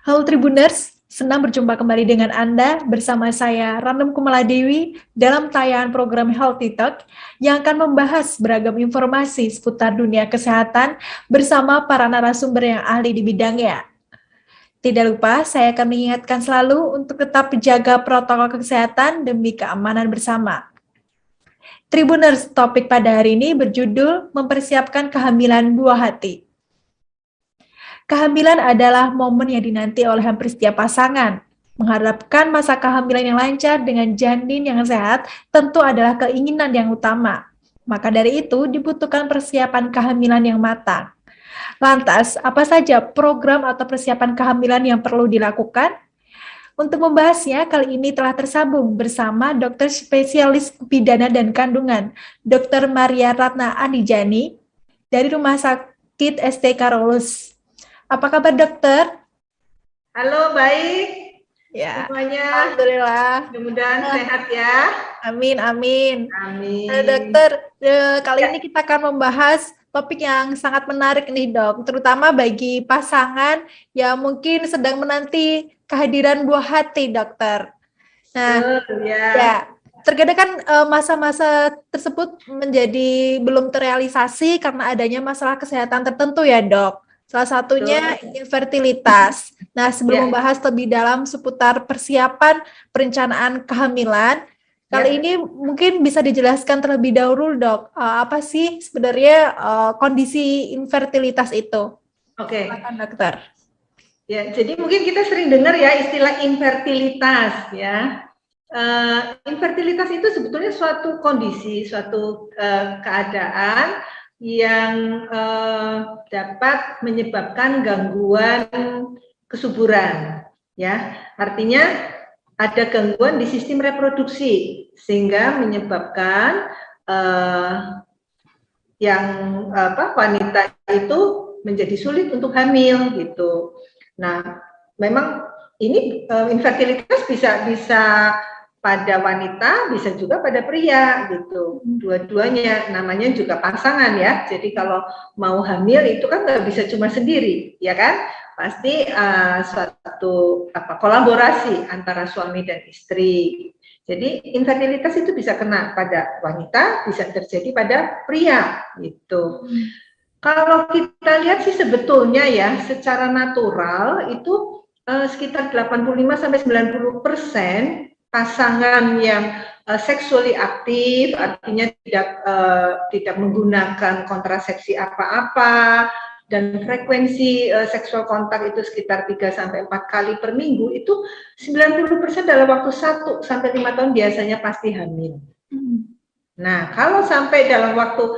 Halo Tribuners, senang berjumpa kembali dengan Anda bersama saya Random Kumaladewi dalam tayangan program Healthy Talk yang akan membahas beragam informasi seputar dunia kesehatan bersama para narasumber yang ahli di bidangnya. Tidak lupa, saya akan mengingatkan selalu untuk tetap menjaga protokol kesehatan demi keamanan bersama. Tribuners, topik pada hari ini berjudul Mempersiapkan Kehamilan Buah Hati. Kehamilan adalah momen yang dinanti oleh hampir setiap pasangan. Mengharapkan masa kehamilan yang lancar dengan janin yang sehat tentu adalah keinginan yang utama. Maka dari itu dibutuhkan persiapan kehamilan yang matang. Lantas, apa saja program atau persiapan kehamilan yang perlu dilakukan? Untuk membahasnya, kali ini telah tersambung bersama dokter spesialis pidana dan kandungan, Dr. Maria Ratna Anijani, dari Rumah Sakit ST Karolus. Apa kabar dokter? Halo, baik. Ya, semuanya. Alhamdulillah. Mudah-mudahan sehat ya. Amin, amin. Amin. Dokter, kali ini kita akan membahas topik yang sangat menarik nih dok, terutama bagi pasangan yang mungkin sedang menanti kehadiran buah hati dokter. Nah, ya terkadang kan masa-masa tersebut menjadi belum terrealisasi karena adanya masalah kesehatan tertentu ya dok. Salah satunya infertilitas. Nah, sebelum membahas lebih dalam seputar persiapan perencanaan kehamilan, kali ini mungkin bisa dijelaskan terlebih dahulu dok, apa sih sebenarnya kondisi infertilitas itu? Oke. Silakan dokter. Ya, jadi mungkin kita sering dengar ya istilah infertilitas ya. Infertilitas itu sebetulnya suatu kondisi, suatu keadaan yang dapat menyebabkan gangguan kesuburan ya. Artinya ada gangguan di sistem reproduksi sehingga menyebabkan wanita itu menjadi sulit untuk hamil gitu. Nah, memang ini infertilitas bisa pada wanita, bisa juga pada pria gitu. Dua-duanya namanya juga pasangan ya. Jadi kalau mau hamil itu kan nggak bisa cuma sendiri, ya kan? Pasti suatu kolaborasi antara suami dan istri. Jadi infertilitas itu bisa kena pada wanita, bisa terjadi pada pria gitu. Kalau kita lihat sih sebetulnya ya secara natural itu sekitar 85-90% pasangan yang sexually aktif, artinya tidak menggunakan kontrasepsi apa-apa, dan frekuensi seksual kontak itu sekitar 3-4 kali per minggu, itu 90% dalam waktu 1-5 tahun biasanya pasti hamil. Nah, kalau sampai dalam waktu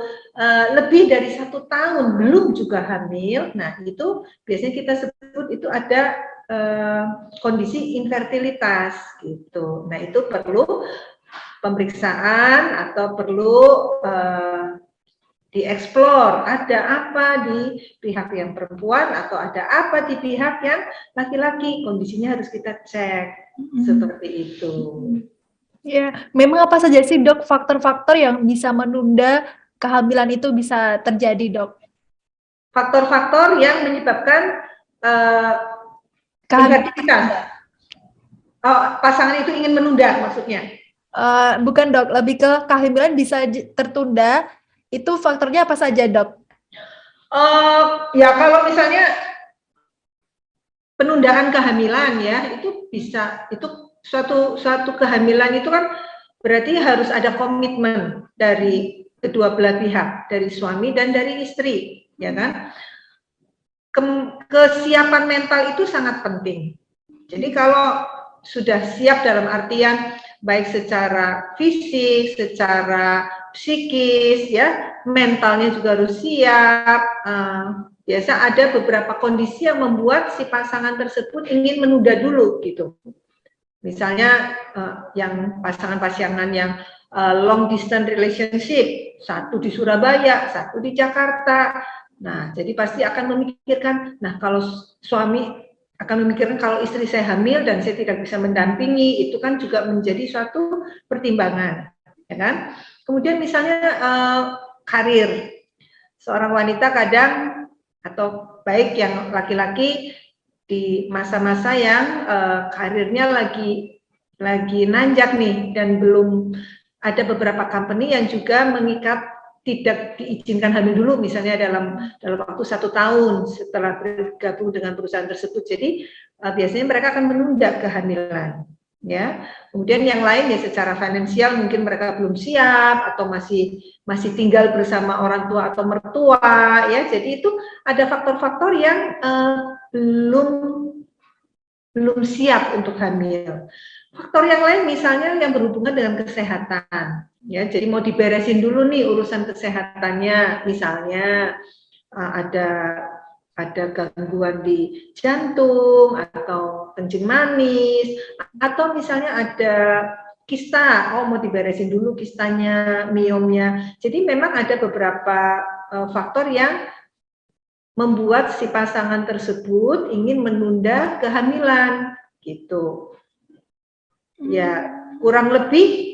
lebih dari 1 tahun belum juga hamil, nah itu biasanya kita sebut itu ada kondisi infertilitas gitu. Nah, itu perlu pemeriksaan atau perlu dieksplor ada apa di pihak yang perempuan atau ada apa di pihak yang laki-laki, kondisinya harus kita cek seperti itu. Ya, memang apa saja sih dok faktor-faktor yang bisa menunda kehamilan itu bisa terjadi dok? Faktor-faktor yang menyebabkan infertilitas. Oh, pasangan itu ingin menunda maksudnya? Bukan dok, lebih ke kehamilan bisa tertunda. Itu faktornya apa saja dok? Ya kalau misalnya penundaan kehamilan ya itu bisa, itu suatu kehamilan itu kan berarti harus ada komitmen dari kedua belah pihak, dari suami dan dari istri, ya kan? Kesiapan mental itu sangat penting. Jadi kalau sudah siap dalam artian baik secara fisik, secara psikis, ya mentalnya juga harus siap. Biasa ada beberapa kondisi yang membuat si pasangan tersebut ingin menunda dulu gitu. Misalnya yang pasangan-pasangan yang long distance relationship, satu di Surabaya, satu di Jakarta. Nah, jadi pasti akan memikirkan, nah kalau suami akan memikirkan kalau istri saya hamil dan saya tidak bisa mendampingi, itu kan juga menjadi suatu pertimbangan, ya kan? Kemudian misalnya karir, seorang wanita kadang atau baik yang laki-laki di masa-masa yang karirnya lagi nanjak nih, dan belum ada beberapa company yang juga mengikat tidak diizinkan hamil dulu, misalnya dalam waktu 1 tahun setelah bergabung dengan perusahaan tersebut. Jadi biasanya mereka akan menunda kehamilan, ya. Kemudian yang lain ya secara finansial mungkin mereka belum siap atau masih tinggal bersama orang tua atau mertua, ya. Jadi itu ada faktor-faktor yang belum siap untuk hamil. Faktor yang lain misalnya yang berhubungan dengan kesehatan, ya. Jadi mau diberesin dulu nih urusan kesehatannya, misalnya ada gangguan di jantung atau kencing manis, atau misalnya ada kista, mau diberesin dulu kistanya, miomnya. Jadi memang ada beberapa faktor yang membuat si pasangan tersebut ingin menunda kehamilan, gitu. Ya, kurang lebih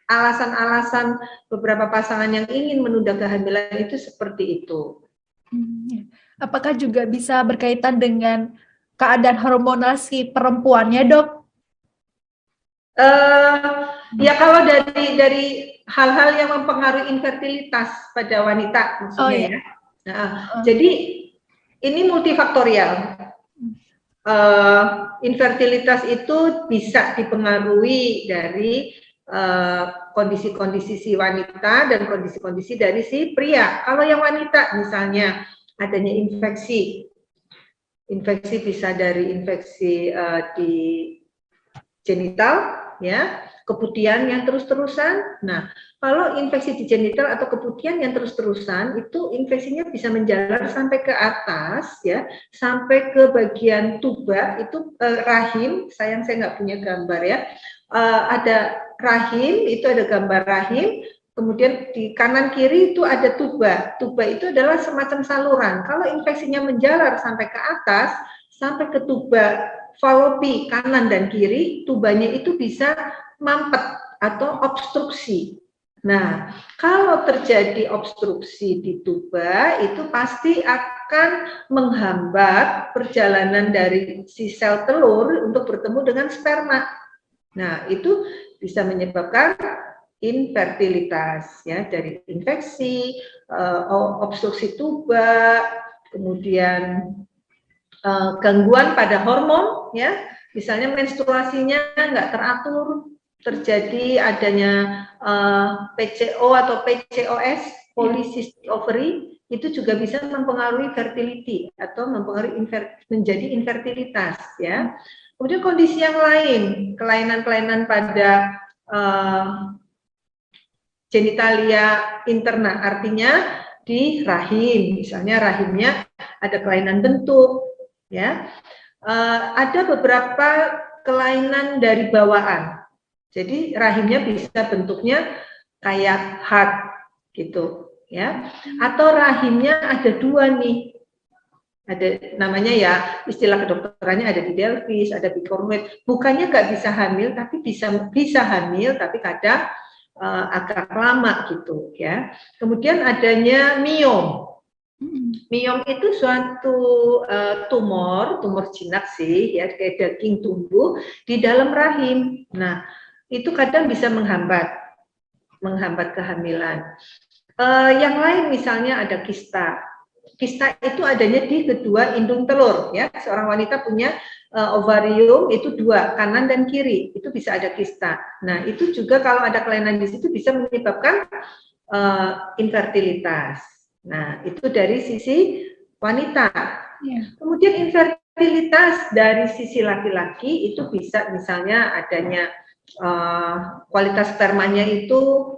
alasan-alasan beberapa pasangan yang ingin menunda kehamilan itu seperti itu. Apakah juga bisa berkaitan dengan keadaan hormonal si perempuannya, Dok? Ya kalau dari hal-hal yang mempengaruhi infertilitas pada wanita maksudnya, ya. Nah, jadi ini multifaktorial. Infertilitas itu bisa dipengaruhi dari kondisi-kondisi si wanita dan kondisi-kondisi dari si pria. Kalau yang wanita misalnya adanya infeksi bisa dari infeksi di genital, ya, keputihan yang terus-terusan. Nah, kalau infeksi di genital atau keputihan yang terus-terusan, itu infeksinya bisa menjalar sampai ke atas, ya, sampai ke bagian tuba, itu rahim. Sayang saya nggak punya gambar, ya. Ada rahim, itu ada gambar rahim. Kemudian di kanan kiri itu ada tuba. Tuba itu adalah semacam saluran. Kalau infeksinya menjalar sampai ke atas, sampai ke tuba falopi kanan dan kiri, tubanya itu bisa mampet atau obstruksi. Nah, kalau terjadi obstruksi di tuba, itu pasti akan menghambat perjalanan dari si sel telur untuk bertemu dengan sperma. Nah, itu bisa menyebabkan infertilitas, ya, dari infeksi, obstruksi tuba, kemudian gangguan pada hormon, ya, misalnya menstruasinya nggak teratur, terjadi adanya PCO atau PCOS, polycystic ovary, itu juga bisa mempengaruhi fertility atau mempengaruhi menjadi infertilitas, ya. Kemudian kondisi yang lain, kelainan-kelainan pada genitalia interna, artinya di rahim, misalnya rahimnya ada kelainan bentuk, ya, ada beberapa kelainan dari bawaan. Jadi rahimnya bisa bentuknya kayak heart gitu, ya, atau rahimnya ada 2 nih, ada namanya, ya, istilah kedokterannya ada didelphys, ada bicornuate. Bukannya nggak bisa hamil, tapi bisa hamil, tapi kadang agak lama gitu, ya. Kemudian adanya miom. Miom itu suatu tumor jinak sih, ya, kayak daging tumbuh di dalam rahim. Nah, itu kadang bisa menghambat kehamilan. Yang lain misalnya ada kista. Kista itu adanya di kedua indung telur, ya. Seorang wanita punya ovarium itu 2, kanan dan kiri, itu bisa ada kista. Nah, itu juga kalau ada kelainan di situ bisa menyebabkan infertilitas. Nah, itu dari sisi wanita. Kemudian infertilitas dari sisi laki-laki itu bisa misalnya adanya kualitas spermanya itu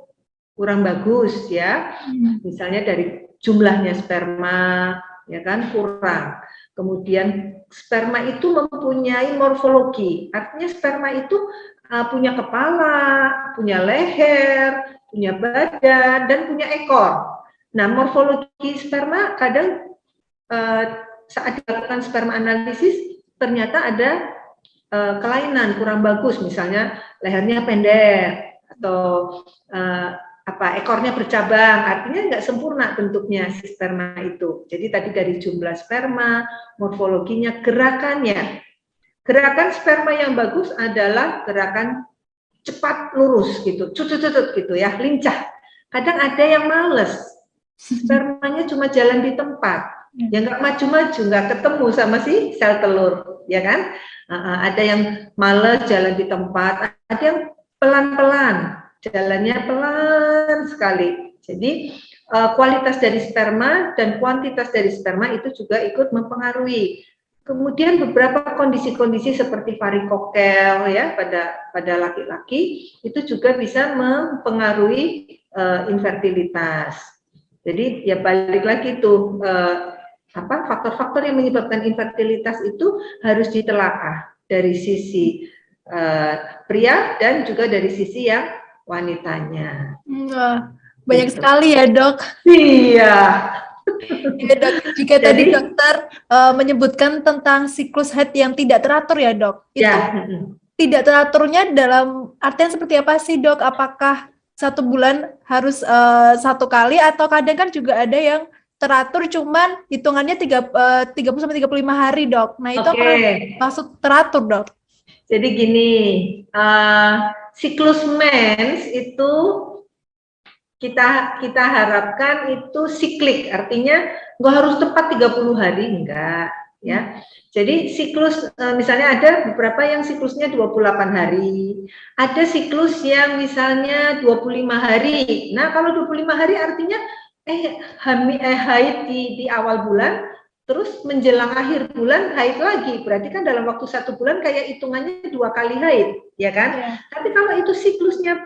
kurang bagus, ya. Misalnya dari jumlahnya sperma, ya kan, kurang. Kemudian sperma itu mempunyai morfologi, artinya sperma itu punya kepala, punya leher, punya badan, dan punya ekor. Nah, morfologi sperma kadang saat dilakukan sperma analisis ternyata ada kelainan kurang bagus, misalnya lehernya pendek atau ekornya bercabang, artinya nggak sempurna bentuknya si sperma itu. Jadi tadi dari jumlah sperma, morfologinya, gerakannya. Gerakan sperma yang bagus adalah gerakan cepat lurus gitu, cut gitu ya, lincah. Kadang ada yang males, spermanya cuma jalan di tempat, ya nggak maju-maju, nggak ketemu sama si sel telur, ya kan? Ada yang males jalan di tempat, ada yang pelan-pelan, jalannya pelan sekali. Jadi kualitas dari sperma dan kuantitas dari sperma itu juga ikut mempengaruhi. Kemudian beberapa kondisi-kondisi seperti varikokel ya pada laki-laki itu juga bisa mempengaruhi infertilitas. Jadi ya balik lagi tuh faktor-faktor yang menyebabkan infertilitas itu harus ditelaah dari sisi pria dan juga dari sisi yang wanitanya. Banyak sekali ya dok. Iya. Ya dok, jika tadi dokter menyebutkan tentang siklus haid yang tidak teratur ya dok, itu tidak teraturnya dalam artian seperti apa sih dok? Apakah 1 bulan harus 1 kali atau kadang kan juga ada yang teratur cuman hitungannya 30-35 hari dok. Nah itu apa maksud teratur dok? Jadi gini, siklus mens itu kita harapkan itu siklik, artinya nggak harus tepat 30 hari, enggak ya. Jadi siklus misalnya ada beberapa yang siklusnya 28 hari, ada siklus yang misalnya 25 hari. Nah, kalau 25 hari artinya haid di awal bulan, terus menjelang akhir bulan haid lagi, berarti kan dalam waktu 1 bulan kayak hitungannya 2 kali haid, ya kan? Ya. Tapi kalau itu siklusnya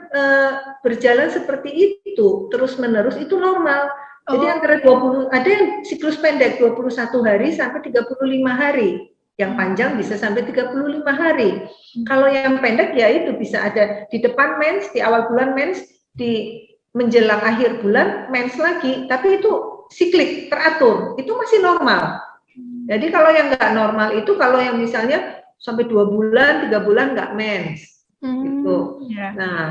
berjalan seperti itu terus menerus, itu normal. Jadi antara 20, ada yang siklus pendek 21 hari sampai 35 hari, yang panjang bisa sampai 35 hari. Kalau yang pendek ya itu bisa ada di depan mens, di awal bulan mens, di menjelang akhir bulan mens lagi, tapi itu siklik, teratur, itu masih normal. Jadi kalau yang nggak normal itu kalau yang misalnya sampai 2 bulan, 3 bulan nggak mens, gitu. Yeah. Nah,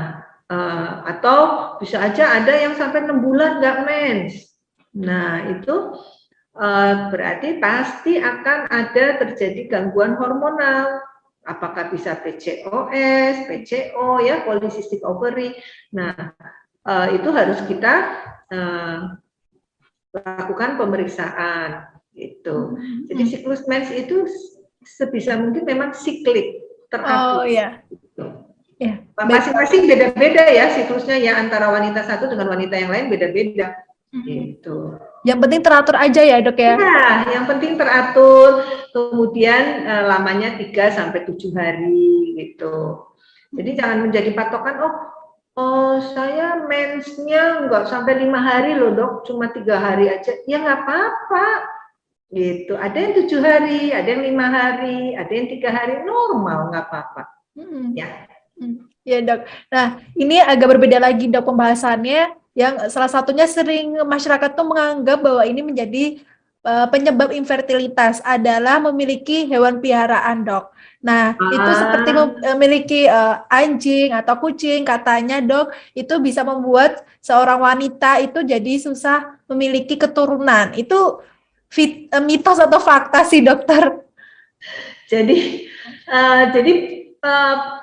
atau bisa aja ada yang sampai 6 bulan nggak mens. Nah, itu berarti pasti akan ada terjadi gangguan hormonal. Apakah bisa PCOS, PCO, ya, polycystic ovary. Nah, itu harus kita lakukan pemeriksaan gitu. Jadi siklus mens itu sebisa mungkin memang siklik, teratur. Oh iya. Gitu. Ya. Masing-masing beda-beda ya siklusnya ya, antara wanita satu dengan wanita yang lain beda-beda. Gitu. Yang penting teratur aja ya dok ya? Nah, yang penting teratur, kemudian lamanya 3-7 hari gitu. Jadi jangan menjadi patokan, oh saya mensnya nggak sampai 5 hari loh dok, cuma 3 hari aja. Ya nggak apa-apa, gitu. Ada yang 7 hari, ada yang 5 hari, ada yang 3 hari, normal, nggak apa-apa. Ya. Ya dok. Nah ini agak berbeda lagi dok pembahasannya, yang salah satunya sering masyarakat tuh menganggap bahwa ini menjadi penyebab infertilitas adalah memiliki hewan peliharaan dok. Nah, itu seperti memiliki anjing atau kucing, katanya dok, itu bisa membuat seorang wanita itu jadi susah memiliki keturunan. Itu mitos atau fakta sih dokter? Jadi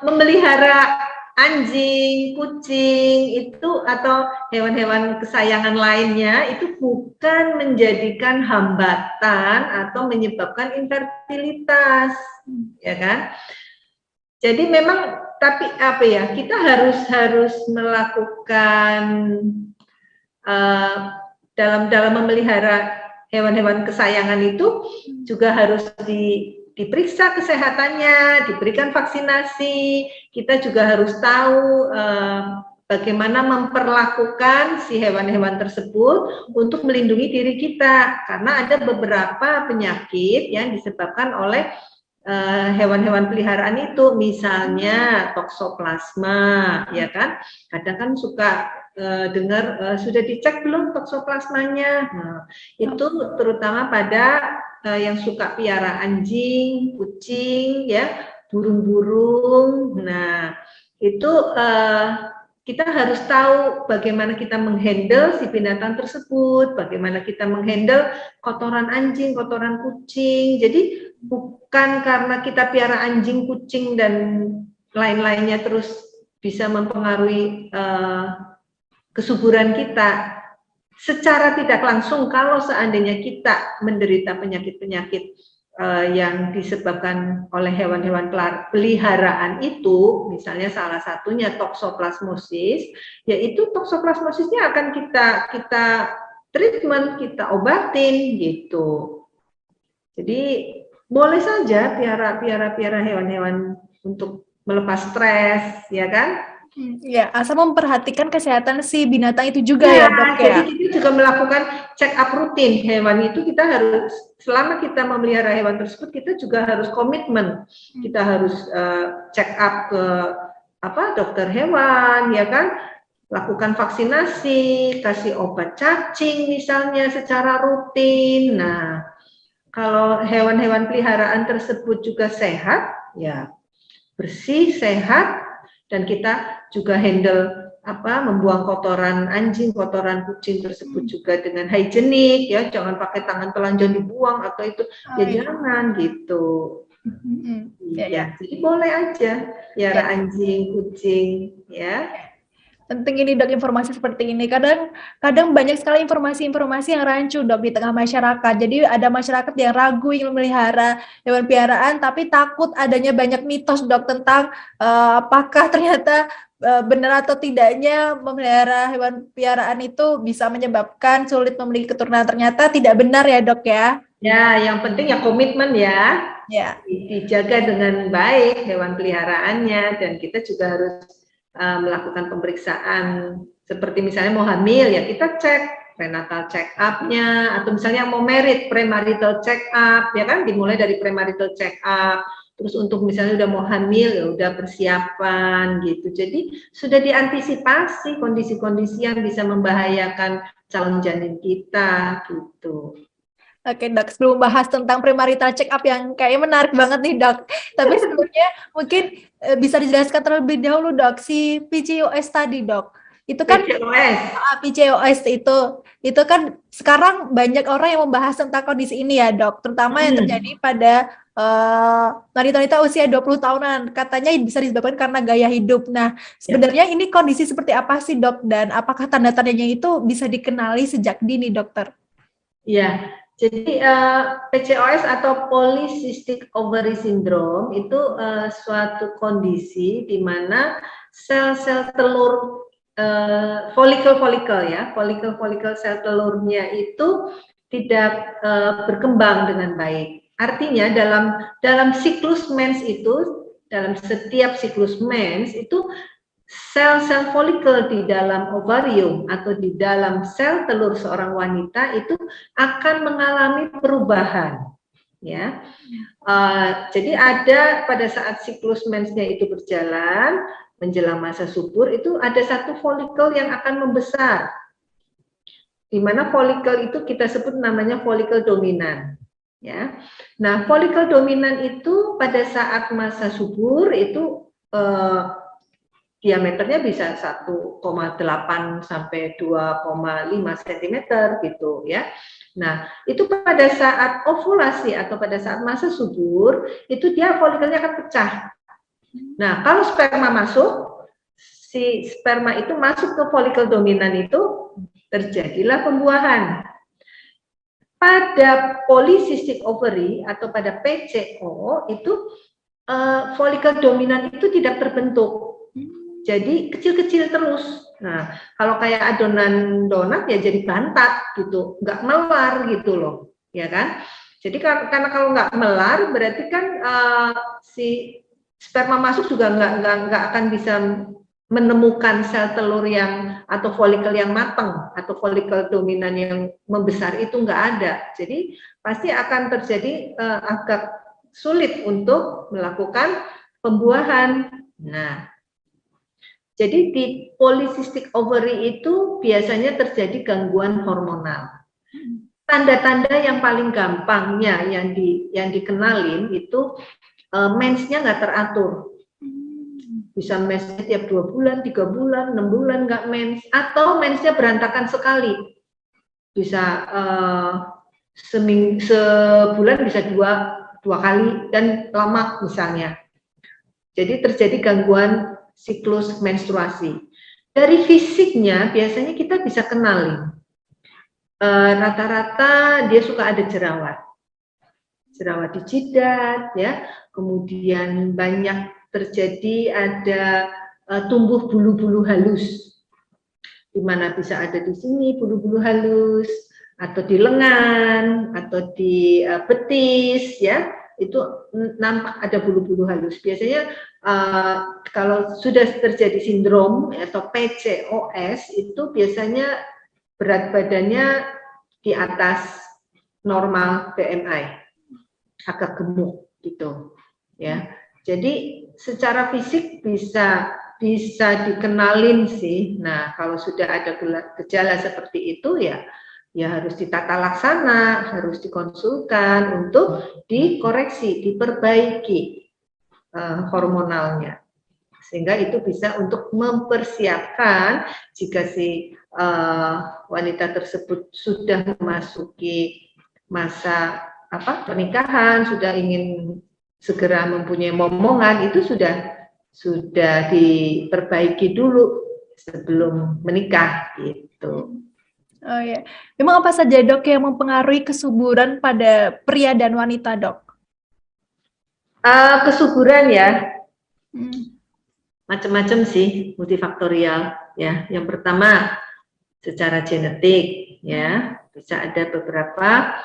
memelihara anjing, kucing itu atau hewan-hewan kesayangan lainnya itu bukan menjadikan hambatan atau menyebabkan infertilitas, ya kan? Jadi memang tapi apa ya, kita harus melakukan dalam memelihara hewan-hewan kesayangan itu juga harus diperiksa kesehatannya, diberikan vaksinasi. Kita juga harus tahu bagaimana memperlakukan si hewan-hewan tersebut untuk melindungi diri kita, karena ada beberapa penyakit yang disebabkan oleh hewan-hewan peliharaan itu, misalnya toksoplasma, ya kan? Kadang kan suka dengar sudah dicek belum toksoplasmanya. Nah, itu terutama pada yang suka piara anjing, kucing, ya, burung-burung. Nah, itu kita harus tahu bagaimana kita menghandle si binatang tersebut, bagaimana kita menghandle kotoran anjing, kotoran kucing. Jadi bukan karena kita piara anjing, kucing dan lain-lainnya terus bisa mempengaruhi kesuburan kita. Secara tidak langsung kalau seandainya kita menderita penyakit-penyakit yang disebabkan oleh hewan-hewan peliharaan itu, misalnya salah satunya toksoplasmosis, yaitu toksoplasmosisnya akan kita treatment, kita obatin gitu. Jadi boleh saja piara hewan-hewan untuk melepas stres, ya kan? Ya, asal memperhatikan kesehatan si binatang itu juga ya, Dok ya. Jadi kita juga melakukan check up rutin hewan itu. Kita harus, selama kita memelihara hewan tersebut, kita juga harus komitmen. Kita harus check up ke dokter hewan, ya kan? Lakukan vaksinasi, kasih obat cacing misalnya secara rutin. Nah, kalau hewan-hewan peliharaan tersebut juga sehat, ya bersih, sehat, dan kita juga handle membuang kotoran anjing, kotoran kucing tersebut juga dengan higienik, ya, jangan pakai tangan telanjang dibuang atau itu, jangan gitu. Ya, jadi boleh aja piara anjing, kucing, ya. Penting ini Dok informasi seperti ini. Kadang banyak sekali informasi-informasi yang rancu Dok di tengah masyarakat. Jadi ada masyarakat yang ragu ingin memelihara hewan piaraan tapi takut adanya banyak mitos Dok tentang apakah ternyata benar atau tidaknya memelihara hewan piaraan itu bisa menyebabkan sulit memiliki keturunan. Ternyata tidak benar ya Dok ya. Ya, yang penting ya komitmen ya. Ya. Dijaga dengan baik hewan peliharaannya, dan kita juga harus melakukan pemeriksaan seperti misalnya mau hamil, ya kita cek prenatal check up-nya, atau misalnya mau merit, premarital check up, ya kan, dimulai dari premarital check up. Terus untuk misalnya udah mau hamil, ya udah persiapan gitu. Jadi sudah diantisipasi kondisi-kondisi yang bisa membahayakan calon janin kita gitu. Oke Dok, sebelum bahas tentang premarital check up yang kayaknya menarik banget nih Dok, tapi sebelumnya mungkin bisa dijelaskan terlebih dahulu Dok, si PCOS tadi Dok, itu kan PCOS itu kan sekarang banyak orang yang membahas tentang kondisi ini ya Dok, terutama yang terjadi pada wanita-wanita usia 20 tahunan, katanya bisa disebabkan karena gaya hidup. Nah, sebenarnya ini kondisi seperti apa sih Dok, dan apakah tanda-tandanya itu bisa dikenali sejak dini Dokter? Ya. Jadi PCOS atau Polycystic Ovary Syndrome itu suatu kondisi di mana sel-sel telur folikel-folikel ya, folikel-folikel sel telurnya itu tidak berkembang dengan baik. Artinya dalam siklus mens itu, dalam setiap siklus mens itu sel-sel folikel di dalam ovarium atau di dalam sel telur seorang wanita itu akan mengalami perubahan, ya. Jadi ada pada saat siklus mensnya itu berjalan menjelang masa subur, itu ada satu folikel yang akan membesar, di mana folikel itu kita sebut namanya folikel dominan, ya. Nah, folikel dominan itu pada saat masa subur itu diameternya bisa 1,8 sampai 2,5 cm gitu ya. Nah, itu pada saat ovulasi atau pada saat masa subur, itu dia folikelnya akan pecah. Nah, kalau sperma masuk, si sperma itu masuk ke folikel dominan itu, terjadilah pembuahan. Pada polycystic ovary atau pada PCO itu folikel dominan itu tidak terbentuk. Jadi kecil-kecil terus. Nah, kalau kayak adonan donat ya jadi bantat gitu, nggak melar gitu loh, ya kan? Jadi karena kalau nggak melar berarti kan si sperma masuk juga nggak akan bisa menemukan sel telur yang atau folikel yang matang atau folikel dominan yang membesar itu nggak ada. Jadi pasti akan terjadi agak sulit untuk melakukan pembuahan. Nah, jadi di polycystic ovary itu biasanya terjadi gangguan hormonal. Tanda-tanda yang paling gampangnya yang dikenalin itu mensnya nggak teratur. bisa mensnya tiap 2 bulan, 3 bulan, 6 bulan nggak mens, atau mensnya berantakan sekali, bisa sebulan bisa dua kali dan lama misalnya. Jadi terjadi gangguan siklus menstruasi. Dari fisiknya biasanya kita bisa kenalin. Rata-rata dia suka ada jerawat di jidat, ya. Kemudian banyak terjadi ada tumbuh bulu-bulu halus, di mana bisa ada di sini bulu-bulu halus, atau di lengan, atau di betis, ya. Itu nampak ada bulu-bulu halus. Biasanya kalau sudah terjadi sindrom atau PCOS itu biasanya berat badannya di atas normal BMI, agak gemuk gitu, ya. Jadi secara fisik bisa dikenalin sih. Nah, kalau sudah ada gejala seperti itu ya harus ditata laksana, harus dikonsulkan untuk dikoreksi, diperbaiki hormonalnya, sehingga itu bisa untuk mempersiapkan jika si wanita tersebut sudah memasuki masa pernikahan, sudah ingin segera mempunyai momongan, itu sudah diperbaiki dulu sebelum menikah gitu. Oh ya, memang apa saja dok yang mempengaruhi kesuburan pada pria dan wanita dok? Kesuburan ya, macam-macam sih, multifaktorial ya. Yang pertama secara genetik ya, bisa ada beberapa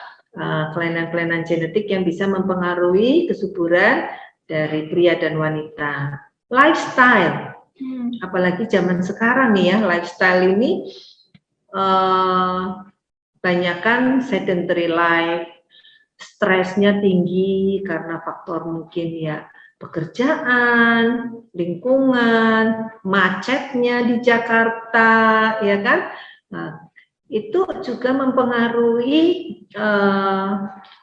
kelainan-kelainan genetik yang bisa mempengaruhi kesuburan dari pria dan wanita. Lifestyle, apalagi zaman sekarang nih ya, lifestyle ini banyakkan sedentary life, stresnya tinggi karena faktor mungkin ya pekerjaan, lingkungan, macetnya di Jakarta, ya kan? Nah, itu juga mempengaruhi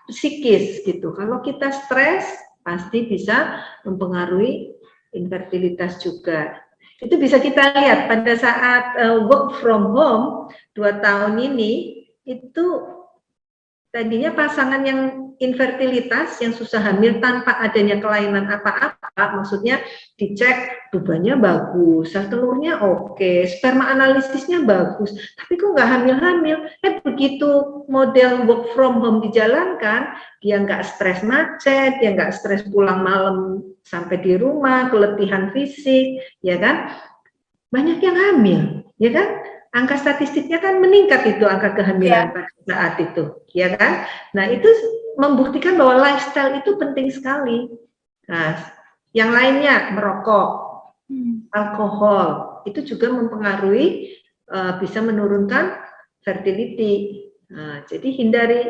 psikis gitu. Kalau kita stres, pasti bisa mempengaruhi infertilitas juga. Itu bisa kita lihat pada saat work from home 2 tahun ini, itu tadinya pasangan yang infertilitas, yang susah hamil tanpa adanya kelainan apa-apa, maksudnya dicek tubuhnya bagus, sel telurnya oke, sperma analisisnya bagus, tapi kok nggak hamil-hamil. Begitu model work from home dijalankan, dia nggak stres macet, dia nggak stres pulang malam sampai di rumah, keletihan fisik, ya kan? Banyak yang hamil, ya kan? Angka statistiknya kan meningkat itu, angka kehamilan pada saat itu, ya kan? Nah, itu membuktikan bahwa lifestyle itu penting sekali. Nah, yang lainnya merokok, alkohol, itu juga mempengaruhi, bisa menurunkan fertility. Nah, jadi hindari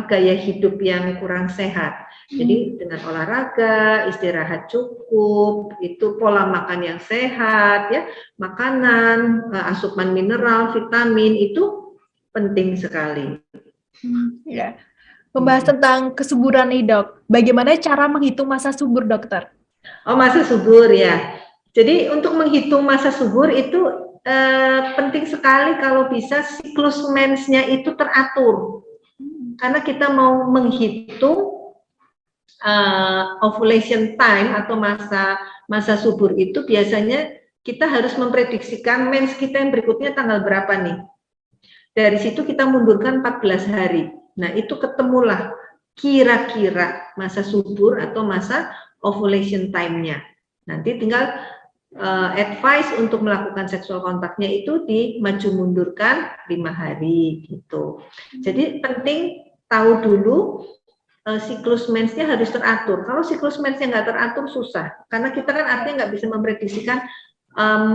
gaya hidup yang kurang sehat. Jadi dengan olahraga, istirahat cukup, itu pola makan yang sehat, ya, makanan, asupan mineral, vitamin itu penting sekali. Ya, membahas tentang kesuburan nih dok. Bagaimana cara menghitung masa subur dokter? Oh, masa subur ya. Jadi untuk menghitung masa subur itu penting sekali kalau bisa siklus mensnya itu teratur. Karena kita mau menghitung ovulation time atau masa subur itu, biasanya kita harus memprediksikan mens kita yang berikutnya tanggal berapa nih. Dari situ kita mundurkan 14 hari. Nah, itu ketemulah kira-kira masa subur atau masa ovulation time-nya. Nanti tinggal advice untuk melakukan seksual kontaknya itu dimaju mundurkan 5 hari gitu. Jadi penting tahu dulu siklus mensnya harus teratur. Kalau siklus mensnya nggak teratur susah, karena kita kan artinya nggak bisa memprediksikan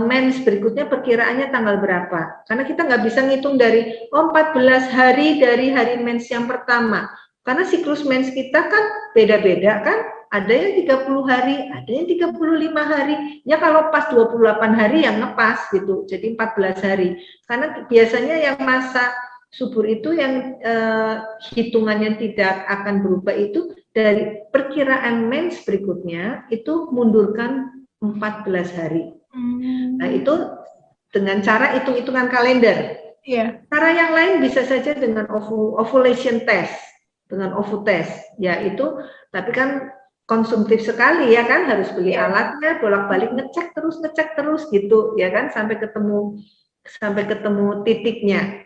mens berikutnya perkiraannya tanggal berapa. Karena kita nggak bisa ngitung dari 14 hari dari hari mens yang pertama. Karena siklus mens kita kan beda-beda kan. Ada yang 30 hari, ada yang 35 hari. Ya kalau pas 28 hari yang ngepas gitu. Jadi 14 hari. Karena biasanya yang masa subur itu yang hitungannya tidak akan berubah itu dari perkiraan mens berikutnya itu mundurkan 14 hari. Nah, itu dengan cara hitung-hitungan kalender. Cara yang lain bisa saja dengan ovulation test, dengan OVU test, yaitu tapi kan konsumtif sekali ya kan, harus beli alatnya, bolak-balik ngecek terus gitu ya kan, sampai ketemu titiknya.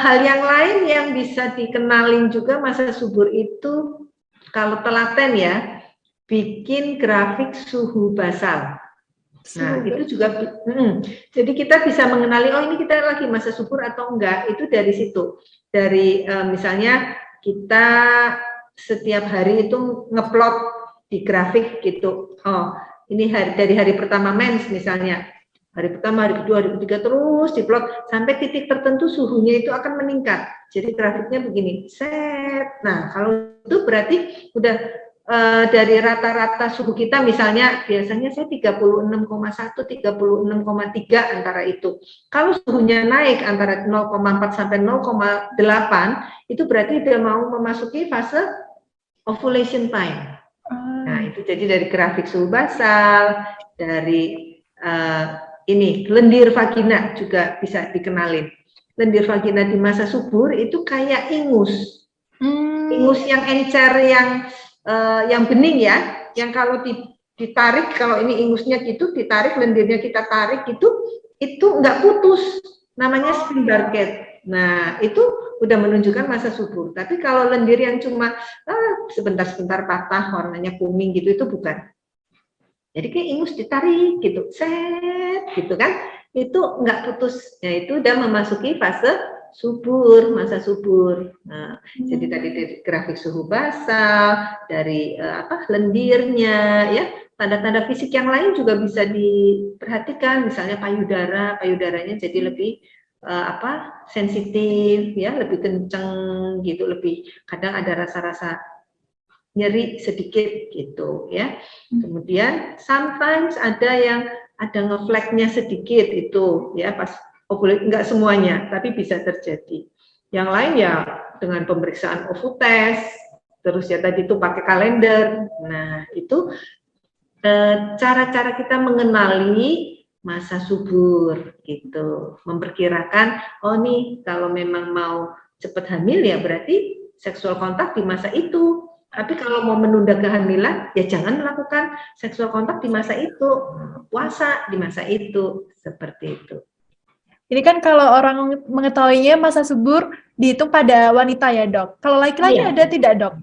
Hal yang lain yang bisa dikenalin juga masa subur itu, kalau telaten ya, bikin grafik suhu basal. Nah, itu juga, jadi kita bisa mengenali, oh ini kita lagi masa subur atau enggak, itu dari situ. Dari misalnya kita setiap hari itu ngeplot di grafik gitu, oh ini dari hari pertama mens misalnya, hari pertama, hari kedua, hari ketiga, terus diplot, sampai titik tertentu suhunya itu akan meningkat. Jadi grafiknya begini, set. Nah, kalau itu berarti udah dari rata-rata suhu kita misalnya biasanya saya 36,1, 36,3 antara itu. Kalau suhunya naik antara 0,4 sampai 0,8 itu berarti dia mau memasuki fase ovulation time. Nah, itu jadi dari grafik suhu basal, dari ini lendir vagina juga bisa dikenalin. Lendir vagina di masa subur itu kayak ingus. Ingus yang encer, yang bening ya, yang kalau ditarik, kalau ini ingusnya gitu, ditarik, lendirnya kita tarik itu nggak putus, namanya spin barket. Nah, itu udah menunjukkan masa subur. Tapi kalau lendir yang cuma sebentar-sebentar patah, warnanya kuning gitu, itu bukan. Jadi kayak ingus ditarik gitu, set gitu kan, itu nggak putus. Nah, itu udah memasuki fase subur, masa subur. Nah, jadi tadi dari grafik suhu basal, dari lendirnya, ya, tanda-tanda fisik yang lain juga bisa diperhatikan, misalnya payudaranya jadi lebih sensitif, ya, lebih kenceng gitu, lebih kadang ada rasa-rasa nyeri sedikit gitu, ya. Kemudian sometimes ada yang ada ngefleknya sedikit itu, ya, pas enggak semuanya, tapi bisa terjadi. Yang lain ya dengan pemeriksaan OVU test, terus ya tadi itu pakai kalender. Nah, itu cara-cara kita mengenali masa subur gitu, memperkirakan, oh nih kalau memang mau cepat hamil ya berarti seksual kontak di masa itu. Tapi kalau mau menunda kehamilan, ya jangan melakukan seksual kontak di masa itu, puasa di masa itu, seperti itu. Ini kan kalau orang mengetahuinya masa subur dihitung pada wanita ya, Dok. Kalau laki-laki ada tidak, Dok?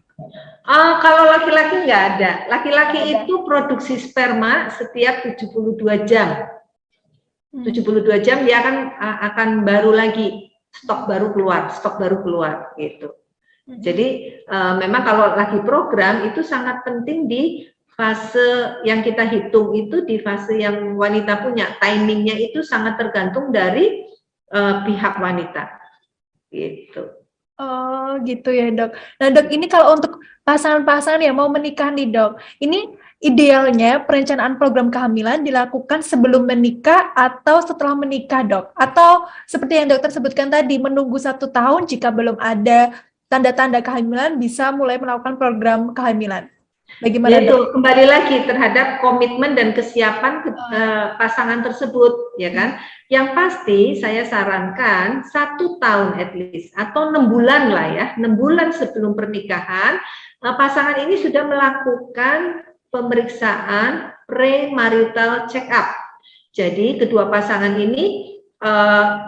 Kalau laki-laki nggak ada. Laki-laki itu produksi sperma setiap 72 jam. 72 jam dia akan baru lagi, stok baru keluar gitu. Jadi memang kalau lagi program itu sangat penting di fase yang kita hitung itu, di fase yang wanita punya, timingnya itu sangat tergantung dari pihak wanita gitu. Oh gitu ya, Dok. Nah, Dok, ini kalau untuk pasangan-pasangan yang mau menikah nih, Dok, ini idealnya perencanaan program kehamilan dilakukan sebelum menikah atau setelah menikah, Dok? Atau seperti yang dokter sebutkan tadi, menunggu 1 tahun jika belum ada tanda-tanda kehamilan bisa mulai melakukan program kehamilan? Bagaimana, Yaitu, Dok? kembali lagi terhadap komitmen dan kesiapan pasangan tersebut, ya kan? Yang pasti saya sarankan 1 tahun at least, atau 6 bulan lah ya, 6 bulan sebelum pernikahan, pasangan ini sudah melakukan pemeriksaan premarital check up. Jadi kedua pasangan ini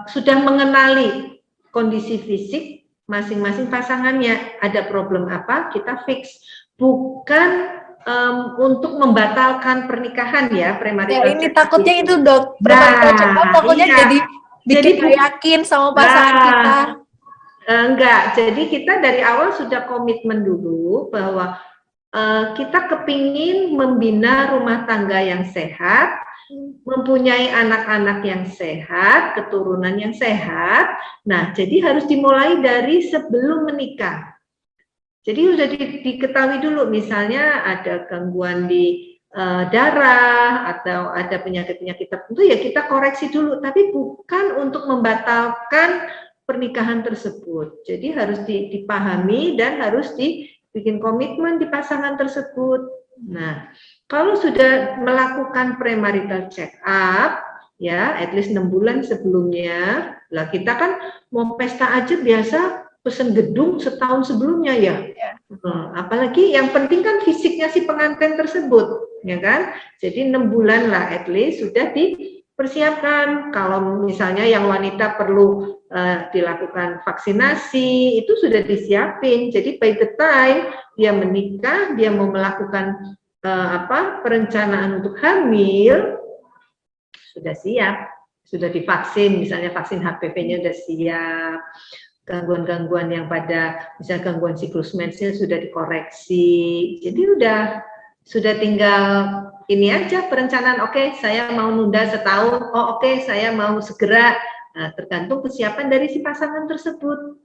sudah mengenali kondisi fisik masing-masing pasangannya, ada problem apa, kita fix. Bukan untuk membatalkan pernikahan ya, premarital ya, ini takutnya itu, Dok, premarital check up takutnya jadi bikin yakin sama pasangan kita. Enggak, jadi kita dari awal sudah komitmen dulu bahwa kita kepingin membina rumah tangga yang sehat, mempunyai anak-anak yang sehat, keturunan yang sehat. Nah, jadi harus dimulai dari sebelum menikah. Jadi sudah diketahui dulu, misalnya ada gangguan di darah atau ada penyakit-penyakit tertentu, ya kita koreksi dulu, tapi bukan untuk membatalkan pernikahan tersebut. Jadi harus dipahami dan harus dibikin komitmen di pasangan tersebut. Nah, Kalau sudah melakukan premarital check up, ya, at least 6 bulan sebelumnya, lah kita kan mau pesta aja biasa pesen gedung setahun sebelumnya ya. Apalagi yang penting kan fisiknya si pengantin tersebut, ya kan? Jadi 6 bulan lah at least sudah dipersiapkan. Kalau misalnya yang wanita perlu dilakukan vaksinasi, itu sudah disiapin. Jadi by the time dia menikah, dia mau melakukan perencanaan untuk hamil, sudah siap, sudah divaksin, misalnya vaksin HPV-nya sudah siap, gangguan-gangguan yang pada misalnya gangguan siklus menstrual sudah dikoreksi. Jadi sudah tinggal ini aja perencanaan. Oke, saya mau nunda setahun. Oh, oke, saya mau segera. Nah, tergantung kesiapan dari si pasangan tersebut.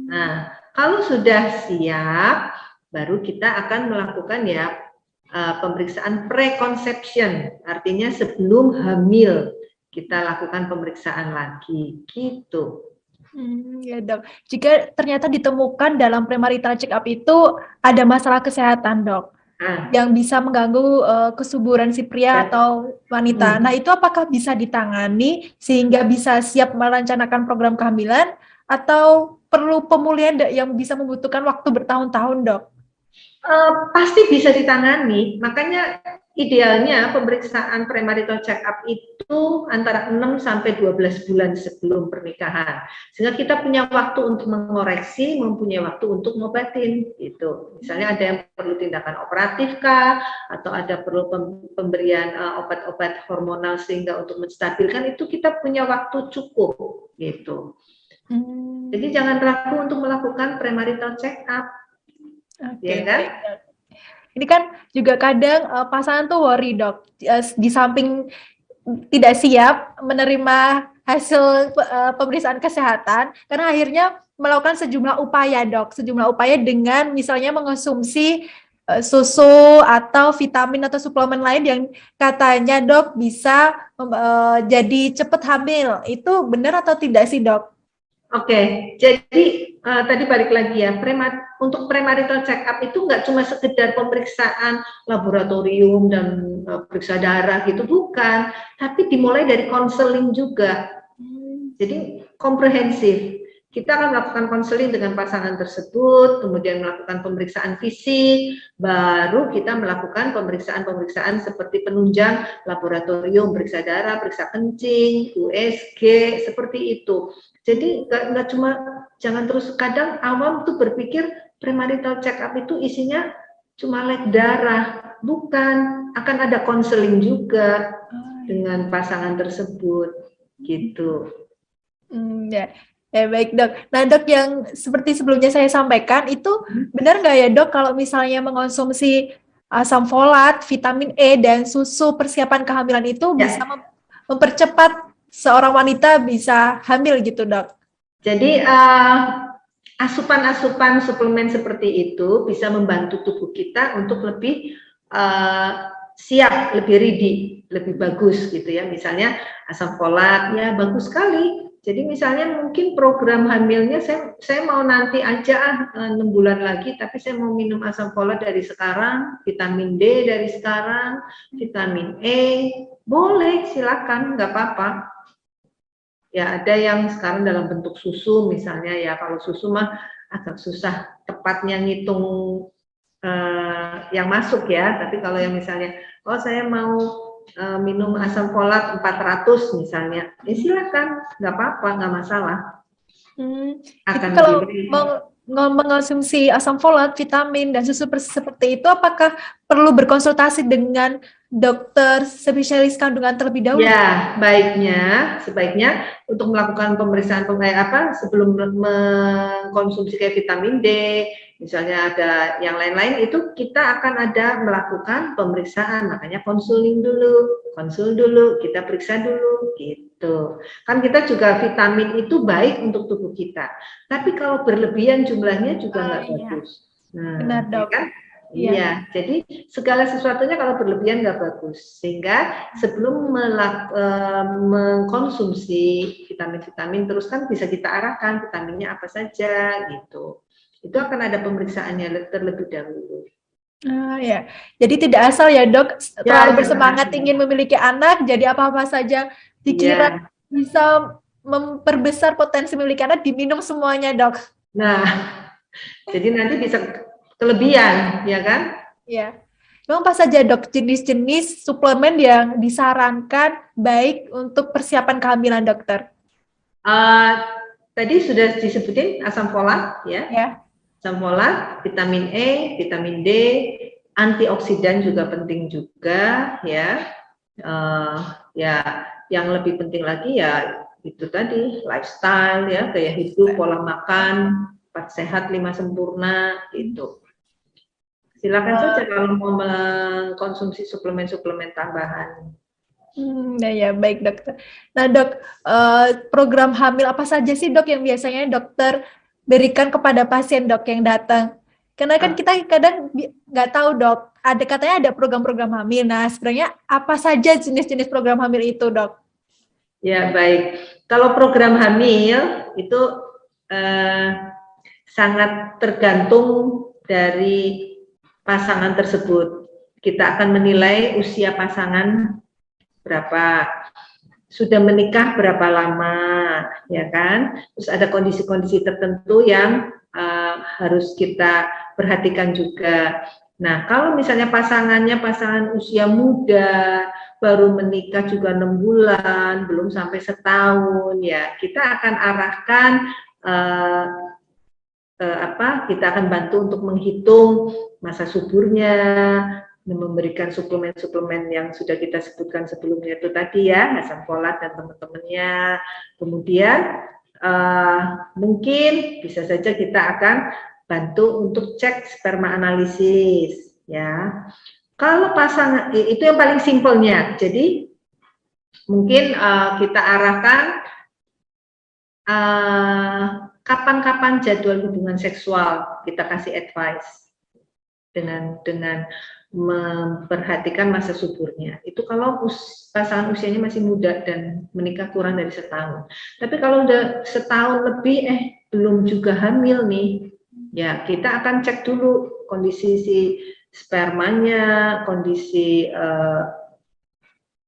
Nah, kalau sudah siap, baru kita akan melakukan ya pemeriksaan preconception, artinya sebelum hamil kita lakukan pemeriksaan lagi, gitu. Ya dok, jika ternyata ditemukan dalam premarital check up itu ada masalah kesehatan dok, yang bisa mengganggu kesuburan si pria atau wanita. Nah itu apakah bisa ditangani sehingga bisa siap merencanakan program kehamilan atau perlu pemulihan yang bisa membutuhkan waktu bertahun-tahun dok? Pasti bisa ditangani, makanya idealnya pemeriksaan premarital check up itu antara 6 sampai 12 bulan sebelum pernikahan, sehingga kita punya waktu untuk mengoreksi, mempunyai waktu untuk ngobatin gitu. Misalnya ada yang perlu tindakan operatif kah, atau ada perlu pemberian obat-obat hormonal sehingga untuk menstabilkan, itu kita punya waktu cukup gitu. Jadi jangan ragu untuk melakukan premarital check up. Ya kan? Ini kan juga kadang pasangan tuh worry dok, di samping tidak siap menerima hasil pemeriksaan kesehatan, karena akhirnya melakukan sejumlah upaya dok, dengan misalnya mengonsumsi susu atau vitamin atau suplemen lain yang katanya dok bisa jadi cepat hamil. Itu benar atau tidak sih dok? Oke, jadi tadi balik lagi ya, untuk premarital check up itu nggak cuma sekedar pemeriksaan laboratorium dan periksa darah gitu, bukan, tapi dimulai dari konseling juga. Jadi komprehensif. Kita akan melakukan konseling dengan pasangan tersebut, kemudian melakukan pemeriksaan fisik, baru kita melakukan pemeriksaan-pemeriksaan seperti penunjang laboratorium, periksa darah, periksa kencing, USG, seperti itu. Jadi nggak cuma, jangan terus, kadang awam tuh berpikir premarital check up itu isinya cuma lek darah, bukan, akan ada konseling juga dengan pasangan tersebut, gitu. Ya baik dok. Nah dok, yang seperti sebelumnya saya sampaikan itu benar nggak ya dok kalau misalnya mengonsumsi asam folat, vitamin E dan susu persiapan kehamilan itu bisa mempercepat seorang wanita bisa hamil gitu dok? Jadi asupan-asupan suplemen seperti itu bisa membantu tubuh kita untuk lebih siap, lebih ready, lebih bagus gitu ya. Misalnya asam folat ya bagus sekali. Jadi misalnya mungkin program hamilnya saya mau nanti aja 6 bulan lagi, tapi saya mau minum asam folat dari sekarang, vitamin D dari sekarang, vitamin E, boleh, silakan, nggak apa-apa. Ya ada yang sekarang dalam bentuk susu misalnya ya, kalau susu mah agak susah tepatnya ngitung yang masuk ya, tapi kalau yang misalnya, oh saya mau minum asam folat 400 misalnya, ya silakan, nggak apa-apa, nggak masalah. Akan kalau mengonsumsi asam folat, vitamin dan susu seperti itu, apakah perlu berkonsultasi dengan dokter spesialis kandungan terlebih dahulu? Ya, sebaiknya untuk melakukan pemeriksaan sebelum mengkonsumsi kayak vitamin D, misalnya ada yang lain-lain, itu kita akan ada melakukan pemeriksaan, makanya konsul dulu, kita periksa dulu gitu. Kan kita juga vitamin itu baik untuk tubuh kita, tapi kalau berlebihan jumlahnya juga nggak bagus. Nah, benar dok. kan? Iya, jadi segala sesuatunya kalau berlebihan nggak bagus. Sehingga sebelum mengkonsumsi vitamin-vitamin terus kan bisa kita arahkan vitaminnya apa saja gitu. Itu akan ada pemeriksaannya terlebih dahulu. Ya, jadi tidak asal ya dok, Ya, terlalu jangan bersemangat asal. ingin memiliki anak, jadi apa-apa saja dikira Iya. bisa memperbesar potensi memiliki anak, diminum semuanya dok. Nah, jadi nanti bisa kelebihan, ya kan? Ya, memang apa saja dok jenis-jenis suplemen yang disarankan baik untuk persiapan kehamilan dokter? Uh, Tadi sudah disebutin asam folat, ya. Ya. Asam folat, vitamin E, vitamin D, antioksidan juga penting juga, ya. Ya, yang lebih penting lagi ya itu tadi lifestyle, ya, gaya hidup, pola makan, 4 sehat 5 sempurna, itu. Silakan saja kalau mau mengkonsumsi suplemen-suplemen tambahan. Ya baik dokter. Nah dok, program hamil apa saja sih dok yang biasanya dokter berikan kepada pasien dok yang datang? Karena kan kita kadang nggak tahu dok, ada katanya ada program-program hamil. Nah sebenarnya apa saja jenis-jenis program hamil itu dok? Ya baik, kalau program hamil itu sangat tergantung dari pasangan tersebut. Kita akan menilai usia pasangan berapa, sudah menikah berapa lama, ya kan? Terus ada kondisi-kondisi tertentu yang harus kita perhatikan juga. Nah, kalau misalnya pasangan usia muda, baru menikah juga 6 bulan, belum sampai setahun, ya kita akan arahkan kita akan bantu untuk menghitung masa suburnya, memberikan suplemen-suplemen yang sudah kita sebutkan sebelumnya itu tadi ya, asam folat dan teman-temannya. Kemudian mungkin bisa saja kita akan bantu untuk cek sperma analisis, ya. Kalau pasangan itu yang paling simpelnya, jadi mungkin kita arahkan kapan-kapan jadwal hubungan seksual, kita kasih advice dengan memperhatikan masa suburnya. Itu kalau pasangan usianya masih muda dan menikah kurang dari setahun. Tapi kalau udah setahun lebih belum juga hamil nih, ya kita akan cek dulu kondisi si spermanya, kondisi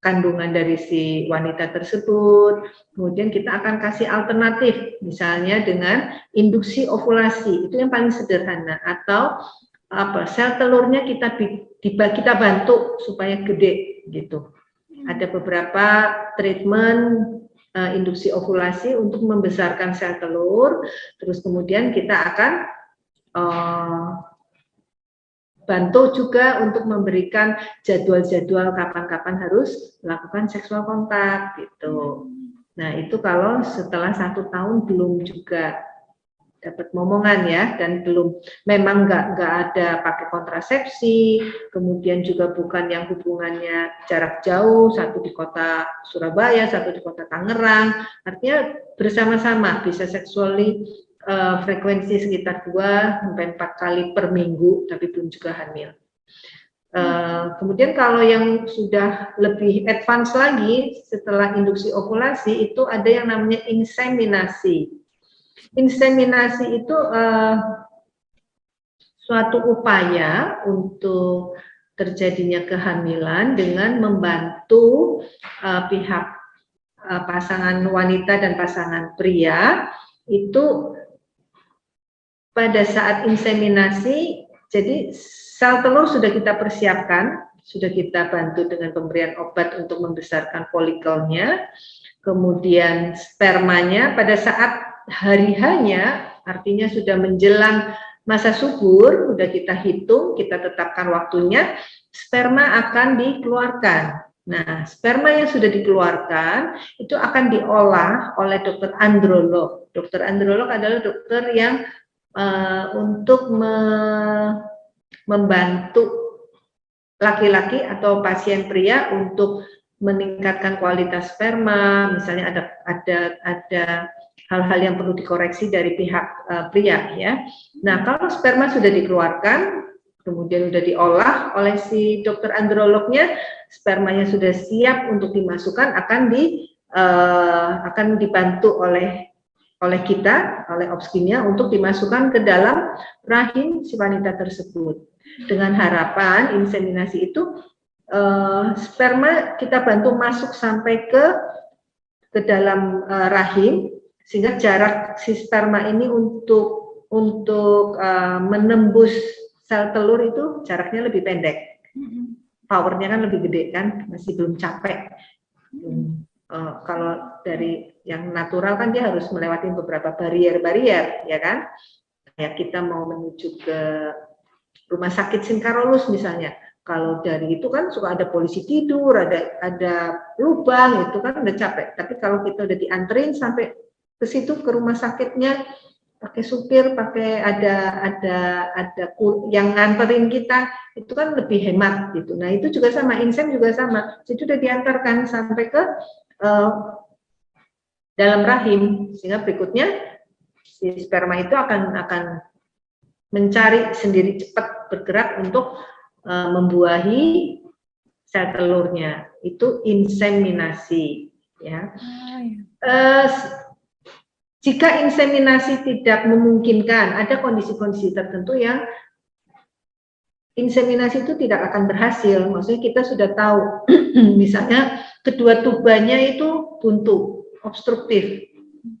kandungan dari si wanita tersebut. Kemudian kita akan kasih alternatif, misalnya dengan induksi ovulasi, itu yang paling sederhana, atau sel telurnya kita bantu supaya gede gitu. Ada beberapa treatment induksi ovulasi untuk membesarkan sel telur, terus kemudian kita akan bantu juga untuk memberikan jadwal-jadwal kapan-kapan harus melakukan seksual kontak gitu. Nah itu kalau setelah 1 tahun belum juga dapat momongan ya, dan belum, memang nggak ada pakai kontrasepsi, kemudian juga bukan yang hubungannya jarak jauh, satu di kota Surabaya, satu di kota Tangerang, artinya bersama-sama bisa seksually frekuensi sekitar 2-4 kali per minggu, tapi belum juga hamil. Kemudian kalau yang sudah lebih advance lagi setelah induksi ovulasi itu ada yang namanya inseminasi. Inseminasi itu suatu upaya untuk terjadinya kehamilan dengan membantu pihak pasangan wanita dan pasangan pria itu pada saat inseminasi. Jadi sel telur sudah kita persiapkan, sudah kita bantu dengan pemberian obat untuk membesarkan folikelnya, kemudian spermanya pada saat hari-hanya, artinya sudah menjelang masa subur, sudah kita hitung, kita tetapkan waktunya, sperma akan dikeluarkan. Nah, sperma yang sudah dikeluarkan itu akan diolah oleh dokter androlog. Dokter androlog adalah dokter yang untuk membantu laki-laki atau pasien pria untuk meningkatkan kualitas sperma, misalnya ada hal-hal yang perlu dikoreksi dari pihak pria ya. Nah, kalau sperma sudah dikeluarkan, kemudian sudah diolah oleh si dokter androlognya, spermanya sudah siap untuk dimasukkan, akan dibantu oleh oleh kita, oleh obskinia untuk dimasukkan ke dalam rahim si wanita tersebut. Dengan harapan inseminasi itu sperma kita bantu masuk sampai ke dalam rahim, sehingga jarak si sperma ini untuk menembus sel telur itu jaraknya lebih pendek. Powernya kan lebih gede kan, masih belum capek. Kalau dari yang natural kan dia harus melewati beberapa barier-barier, ya kan? Kayak kita mau menuju ke rumah sakit Singkarolus misalnya. Kalau dari itu kan suka ada polisi tidur, ada lubang, itu kan udah capek. Tapi kalau kita udah dianterin sampai ke situ, ke rumah sakitnya, pakai supir, pakai ada yang nganterin kita, itu kan lebih hemat gitu. Nah itu juga sama, insem juga sama. Jadi udah diantarkan sampai ke dalam rahim, sehingga berikutnya si sperma itu akan mencari sendiri, cepat bergerak untuk membuahi sel telurnya. Itu inseminasi, ya. Jika inseminasi tidak memungkinkan, ada kondisi-kondisi tertentu yang inseminasi itu tidak akan berhasil. Maksudnya kita sudah tahu, misalnya kedua tubanya itu buntu, obstruktif,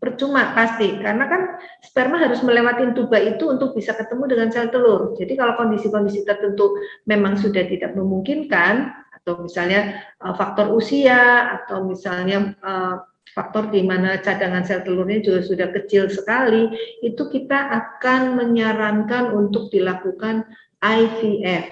percuma pasti, karena kan sperma harus melewati tuba itu untuk bisa ketemu dengan sel telur. Jadi kalau kondisi-kondisi tertentu memang sudah tidak memungkinkan, atau misalnya faktor usia, atau misalnya faktor di mana cadangan sel telurnya juga sudah kecil sekali, itu kita akan menyarankan untuk dilakukan IVF,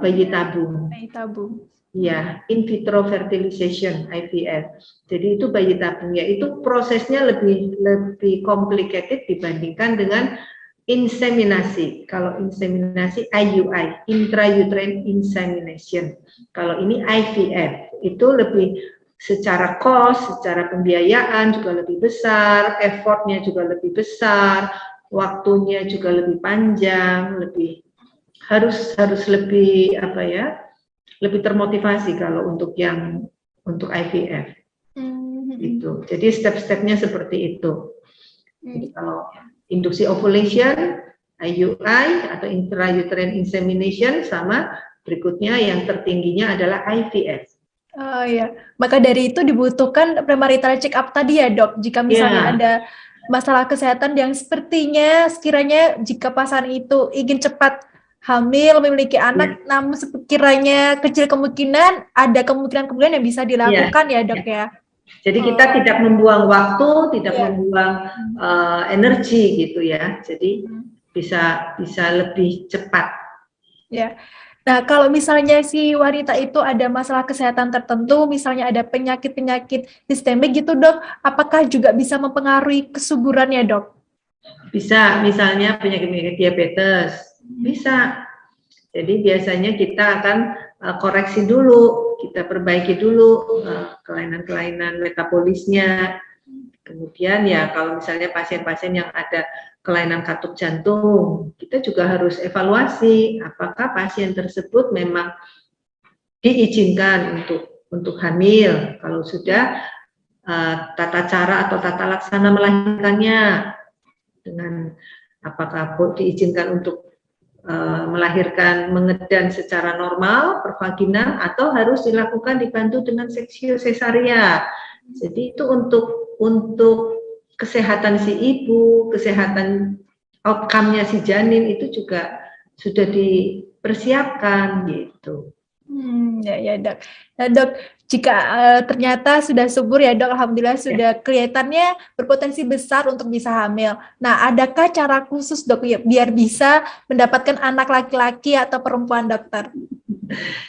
bayi tabung. Bayi tabung. Ya, in vitro fertilization, IVF. Jadi itu bayi tabung, ya itu prosesnya lebih complicated dibandingkan dengan inseminasi. Kalau inseminasi IUI, intrauterine insemination. Kalau ini IVF, itu lebih secara cost, secara pembiayaan juga lebih besar, effortnya juga lebih besar, waktunya juga lebih panjang, harus lebih lebih termotivasi kalau untuk IVF. Itu. Jadi step-stepnya seperti itu. Jadi kalau induksi ovulation, IUI atau intrauterine insemination, sama berikutnya yang tertingginya adalah IVF. Oh ya, maka dari itu dibutuhkan premarital check up tadi ya dok, jika misalnya ada masalah kesehatan yang sekiranya jika pasangan itu ingin cepat hamil, memiliki anak, namun sekiranya kecil kemungkinan, ada kemungkinan yang bisa dilakukan ya dok ya. Jadi kita tidak membuang waktu, tidak membuang energi gitu ya. Jadi bisa lebih cepat. Ya. Nah, kalau misalnya si wanita itu ada masalah kesehatan tertentu, misalnya ada penyakit-penyakit sistemik gitu dok, apakah juga bisa mempengaruhi kesuburannya dok? Bisa, misalnya penyakit diabetes. Bisa. Jadi biasanya kita akan koreksi dulu, kita perbaiki dulu kelainan-kelainan metabolisnya. Kemudian ya kalau misalnya pasien-pasien yang ada kelainan katup jantung, kita juga harus evaluasi apakah pasien tersebut memang diizinkan untuk hamil. Kalau sudah tata cara atau tata laksana melahirkannya, dengan apakah diizinkan untuk melahirkan mengedan secara normal pervaginal atau harus dilakukan dibantu dengan seksio sesaria. Jadi itu untuk kesehatan si ibu, kesehatan outcome-nya si janin itu juga sudah dipersiapkan gitu. Ya dok. Nah dok, jika ternyata sudah subur ya dok, alhamdulillah sudah kelihatannya berpotensi besar untuk bisa hamil. Nah, adakah cara khusus dok ya, biar bisa mendapatkan anak laki-laki atau perempuan dokter?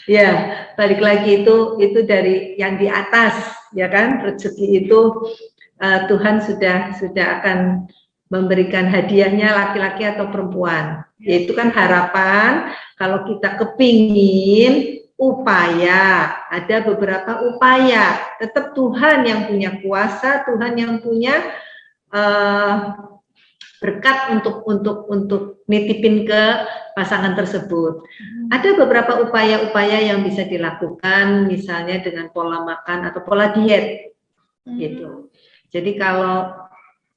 Ya, balik lagi itu dari yang di atas, ya kan? Rezeki itu Tuhan sudah akan memberikan hadiahnya laki-laki atau perempuan. Yaitu kan harapan kalau kita kepingin ada beberapa upaya. Tetap Tuhan yang punya kuasa, Tuhan yang punya berkat untuk nitipin ke pasangan tersebut. Ada beberapa upaya-upaya yang bisa dilakukan, misalnya dengan pola makan atau pola diet, gitu. Jadi kalau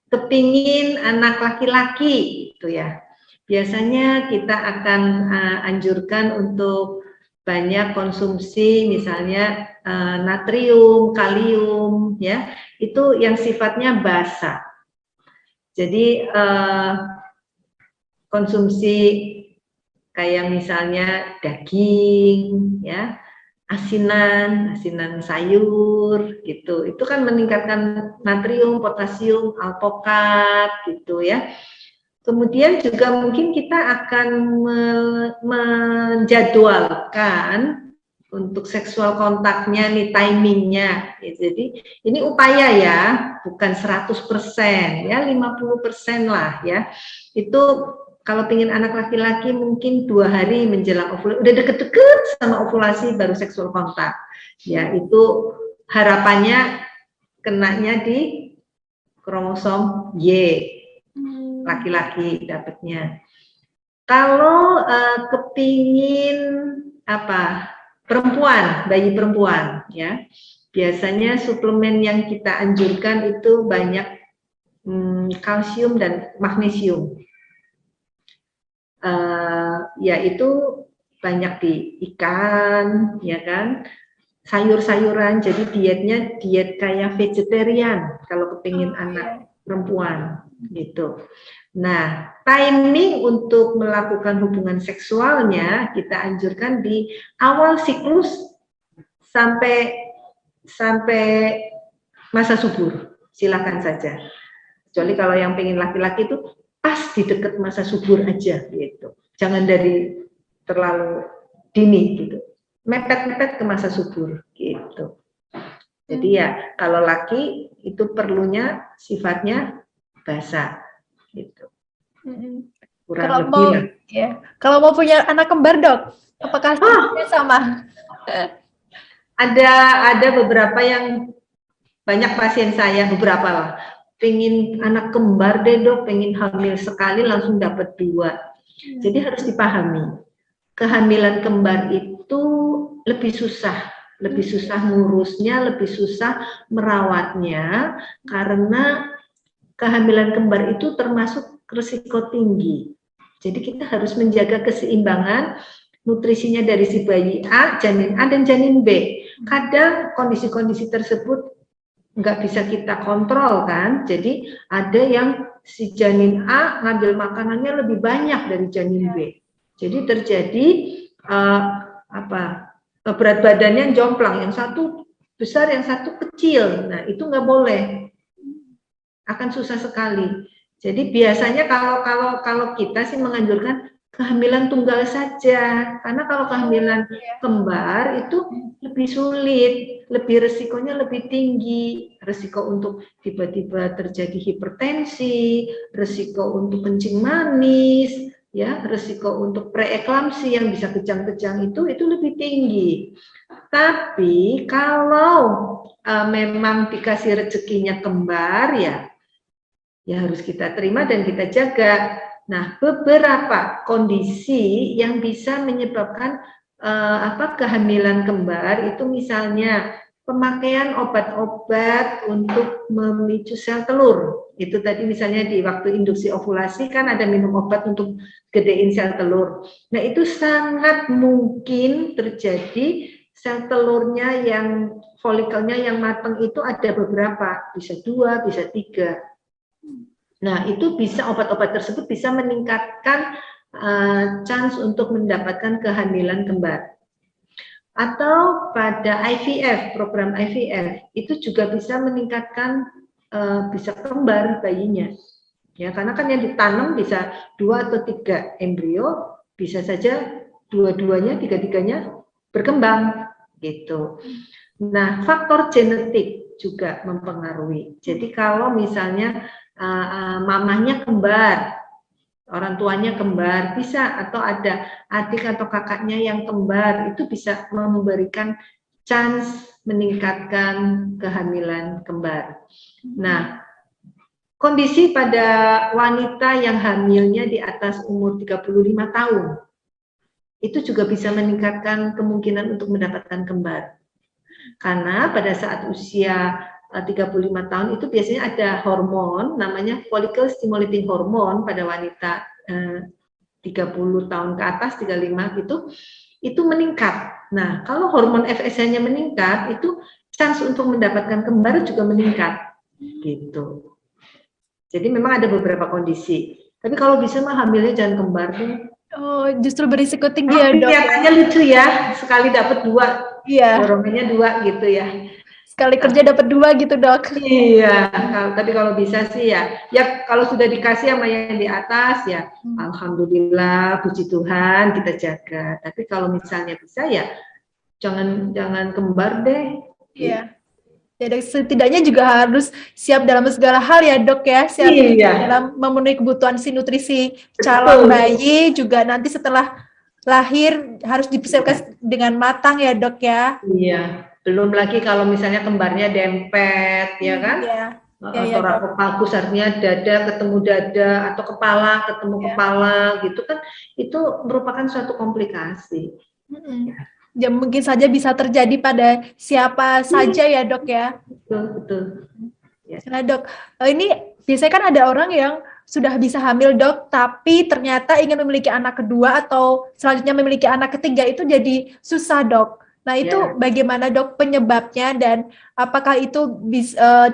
kepingin anak laki-laki itu ya, biasanya kita akan anjurkan untuk banyak konsumsi misalnya natrium, kalium ya, itu yang sifatnya basa. Jadi konsumsi kayak misalnya daging ya, asinan sayur gitu, itu kan meningkatkan natrium, potasium, alpukat gitu ya. Kemudian juga mungkin kita akan menjadwalkan untuk seksual kontaknya nih, timingnya. Jadi ini upaya ya, bukan 100% ya, 50% lah ya. Itu kalau pengen anak laki-laki mungkin 2 hari menjelang ovulasi, udah deket-deket sama ovulasi baru seksual kontak. Ya itu harapannya kenanya di kromosom Y, laki-laki dapatnya. Kalau kepingin apa, perempuan, bayi perempuan ya, biasanya suplemen yang kita anjurkan itu banyak kalsium dan magnesium. Yaitu banyak di ikan, ya kan, sayur-sayuran. Jadi dietnya diet kayak vegetarian kalau kepingin anak perempuan gitu. Nah, timing untuk melakukan hubungan seksualnya kita anjurkan di awal siklus sampai masa subur. Silakan saja. Kecuali kalau yang pengen laki-laki itu pas di dekat masa subur aja gitu. Jangan dari terlalu dini gitu. Mepet-mepet ke masa subur gitu. Jadi ya kalau laki itu perlunya sifatnya basah gitu. Kurang Kalau lebih mau lah. ya, kalau mau punya anak kembar, Dok, apakah sama? Ada beberapa yang, banyak pasien saya, beberapa lah, pengen anak kembar deh Dok, pengen hamil sekali langsung dapat 2. Jadi harus dipahami, kehamilan kembar itu lebih susah ngurusnya, lebih susah merawatnya, karena kehamilan kembar itu termasuk risiko tinggi. Jadi kita harus menjaga keseimbangan nutrisinya dari si bayi A, janin A dan janin B. Kadang kondisi-kondisi tersebut nggak bisa kita kontrol kan, jadi ada yang si janin A ngambil makanannya lebih banyak dari janin B. Jadi terjadi berat badannya jomplang, yang satu besar, yang satu kecil. Nah itu nggak boleh, akan susah sekali. Jadi biasanya kalau kita sih menganjurkan kehamilan tunggal saja, karena kalau kehamilan kembar itu lebih sulit, lebih resikonya lebih tinggi, resiko untuk tiba-tiba terjadi hipertensi, resiko untuk kencing manis, ya, resiko untuk preeklamsi yang bisa kejang-kejang itu lebih tinggi. Tapi kalau memang dikasih rezekinya kembar ya harus kita terima dan kita jaga. Nah, beberapa kondisi yang bisa menyebabkan kehamilan kembar itu misalnya pemakaian obat-obat untuk memicu sel telur. Itu tadi misalnya di waktu induksi ovulasi kan ada minum obat untuk gedein sel telur. Nah, itu sangat mungkin terjadi sel telurnya yang folikelnya yang matang itu ada beberapa, bisa 2, bisa 3. Nah, itu bisa, obat-obat tersebut bisa meningkatkan chance untuk mendapatkan kehamilan kembar. Atau pada IVF, program IVF, itu juga bisa meningkatkan, bisa kembar bayinya. Ya, karena kan yang ditanam bisa 2 atau 3 embrio, bisa saja dua-duanya, tiga-tiganya berkembang, gitu. Nah, faktor genetik juga mempengaruhi. Jadi kalau misalnya mamahnya kembar, orang tuanya kembar, bisa, atau ada adik atau kakaknya yang kembar, itu bisa memberikan chance meningkatkan kehamilan kembar. Nah, kondisi pada wanita yang hamilnya di atas umur 35 tahun, itu juga bisa meningkatkan kemungkinan untuk mendapatkan kembar. Karena pada saat usia 35 tahun itu biasanya ada hormon namanya follicle stimulating hormone pada wanita 30 tahun ke atas, 35 gitu, itu meningkat. Nah, kalau hormon FSH-nya meningkat, itu chance untuk mendapatkan kembar juga meningkat, gitu. Jadi memang ada beberapa kondisi. Tapi kalau bisa mah hamilnya jangan kembar deh. Oh, justru berisiko tinggi ya, Dok. Kelihatannya lucu ya, sekali dapat 2, Iya. dorongannya 2 gitu ya. Sekali kerja dapat 2 gitu, Dok. Iya, tapi kalau bisa sih ya kalau sudah dikasih sama yang di atas ya, alhamdulillah, puji Tuhan kita jaga. Tapi kalau misalnya bisa ya jangan kembar deh. Iya. Ya, Dok, setidaknya juga harus siap dalam segala hal ya, Dok ya. Siap dalam memenuhi kebutuhan si nutrisi calon bayi, juga nanti setelah lahir harus dipersiapkan dengan matang ya, Dok ya. Iya, belum lagi kalau misalnya kembarnya dempet, ya kan? Atau rakopagus artinya dada ketemu dada atau kepala ketemu kepala gitu kan, itu merupakan suatu komplikasi. Ya, mungkin saja bisa terjadi pada siapa saja ya, Dok ya. Betul. Ya. Nah, Dok, ini biasanya kan ada orang yang sudah bisa hamil, Dok, tapi ternyata ingin memiliki anak kedua atau selanjutnya memiliki anak ketiga, itu jadi susah, Dok. Nah, itu bagaimana, Dok, penyebabnya, dan apakah itu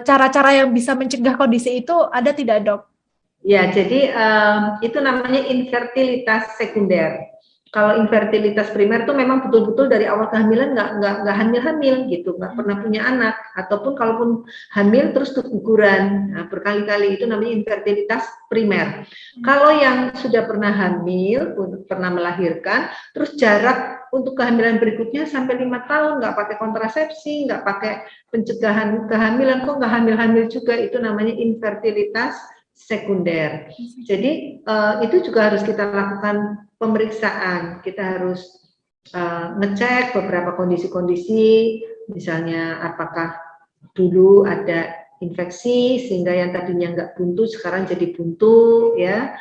cara-cara yang bisa mencegah kondisi itu ada tidak, Dok? Ya, jadi itu namanya infertilitas sekunder. Kalau infertilitas primer itu memang betul-betul dari awal kehamilan nggak hamil-hamil gitu, nggak pernah punya anak, ataupun kalaupun hamil terus keguguran berkali-kali, itu namanya infertilitas primer. Kalau yang sudah pernah hamil, pernah melahirkan, terus jarak untuk kehamilan berikutnya sampai 5 tahun nggak pakai kontrasepsi, nggak pakai pencegahan kehamilan, kok nggak hamil-hamil juga, itu namanya infertilitas sekunder. Jadi itu juga harus kita lakukan pemeriksaan. Kita harus ngecek beberapa kondisi-kondisi, misalnya apakah dulu ada infeksi sehingga yang tadinya nggak buntu sekarang jadi buntu, ya.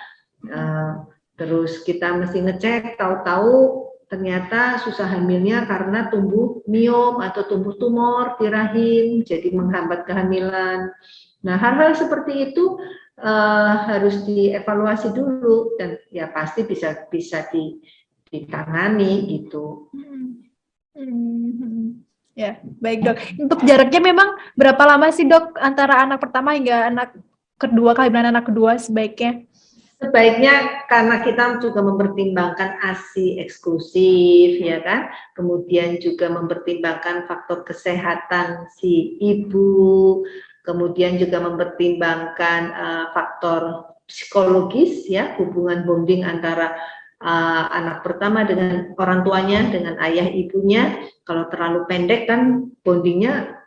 Terus kita mesti ngecek, tahu-tahu ternyata susah hamilnya karena tumbuh miom atau tumbuh tumor di rahim, jadi menghambat kehamilan. Nah, hal-hal seperti itu harus dievaluasi dulu, dan ya pasti bisa ditangani gitu. Ya, baik, Dok. Untuk jaraknya memang berapa lama sih, Dok, antara anak pertama hingga anak kedua, kehamilan anak kedua sebaiknya? Sebaiknya, karena kita juga mempertimbangkan ASI eksklusif, ya kan, kemudian juga mempertimbangkan faktor kesehatan si ibu, kemudian juga mempertimbangkan faktor psikologis, ya, hubungan bonding antara anak pertama dengan orang tuanya, dengan ayah ibunya. Kalau terlalu pendek kan bondingnya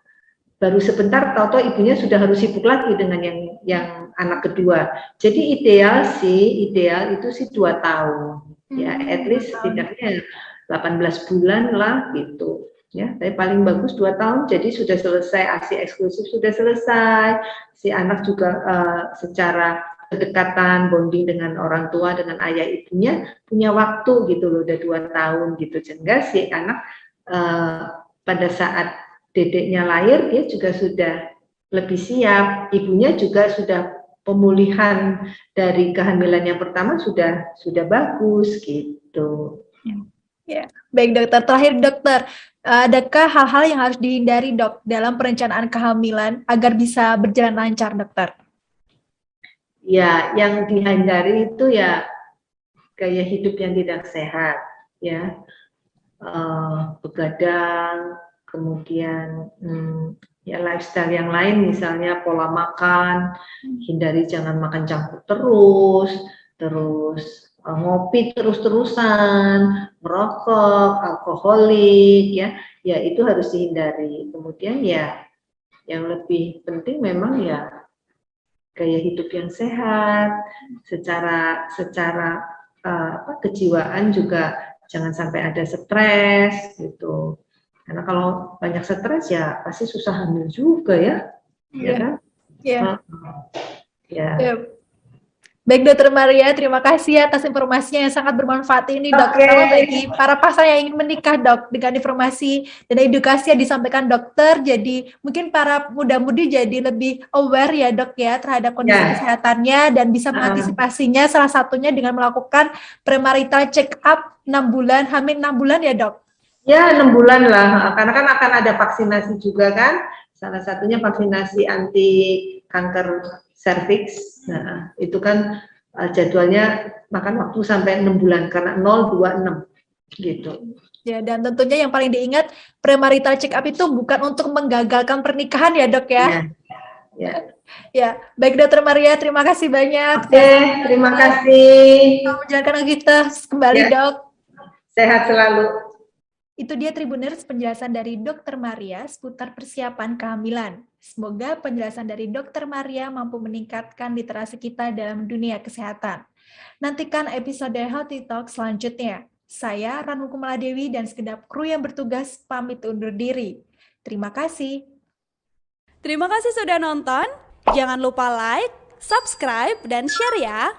baru sebentar, tahu-tahu ibunya sudah harus sibuk lagi dengan yang anak kedua. Jadi ideal itu sih 2 tahun, ya, at least setidaknya 18 bulan lah gitu. Ya, tapi paling bagus 2 tahun, jadi sudah selesai ASI eksklusif, sudah selesai, si anak juga secara kedekatan bonding dengan orang tua, dengan ayah ibunya punya waktu gitu loh, udah 2 tahun gitu, sehingga si anak pada saat dedeknya lahir dia juga sudah lebih siap, ibunya juga sudah pemulihan dari kehamilan yang pertama sudah bagus gitu. Ya, baik, Dokter. Terakhir, Dokter, adakah hal-hal yang harus dihindari, Dok, dalam perencanaan kehamilan agar bisa berjalan lancar, Dokter? Ya, yang dihindari itu ya gaya hidup yang tidak sehat, ya, begadang, kemudian ya lifestyle yang lain, misalnya pola makan, hindari jangan makan junk food terus ngopi terus-terusan, merokok, alkoholik, ya itu harus dihindari. Kemudian ya yang lebih penting memang ya gaya hidup yang sehat, secara kejiwaan juga jangan sampai ada stres gitu. Karena kalau banyak stres ya pasti susah hamil juga, ya. Ya kan? Ya. Baik Dokter Maria, terima kasih atas informasinya yang sangat bermanfaat ini Dok. Terutama bagi para pasangan yang ingin menikah Dok, dengan informasi dan edukasi yang disampaikan dokter, jadi mungkin para muda-mudi jadi lebih aware ya Dok ya terhadap kondisi kesehatannya dan bisa mengantisipasinya salah satunya dengan melakukan premarital check up 6 bulan, hamil 6 bulan ya Dok? Ya 6 bulan lah, karena kan akan ada vaksinasi juga kan, salah satunya vaksinasi anti kanker serviks. Nah, itu kan jadwalnya makan waktu sampai 6 bulan karena 026 gitu. Ya, dan tentunya yang paling diingat premarital check up itu bukan untuk menggagalkan pernikahan ya, Dok ya. Ya. Ya, baik Dokter Maria, terima kasih banyak. Oke, terima kasih. Selamat menjalankan aktivitas kembali, Dok. Sehat selalu. Itu dia Tribuners penjelasan dari Dokter Maria seputar persiapan kehamilan. Semoga penjelasan dari Dokter Maria mampu meningkatkan literasi kita dalam dunia kesehatan. Nantikan episode Healthy Talk selanjutnya. Saya Ranu Kumaladewi dan segenap kru yang bertugas pamit undur diri. Terima kasih. Terima kasih sudah nonton. Jangan lupa like, subscribe, dan share ya.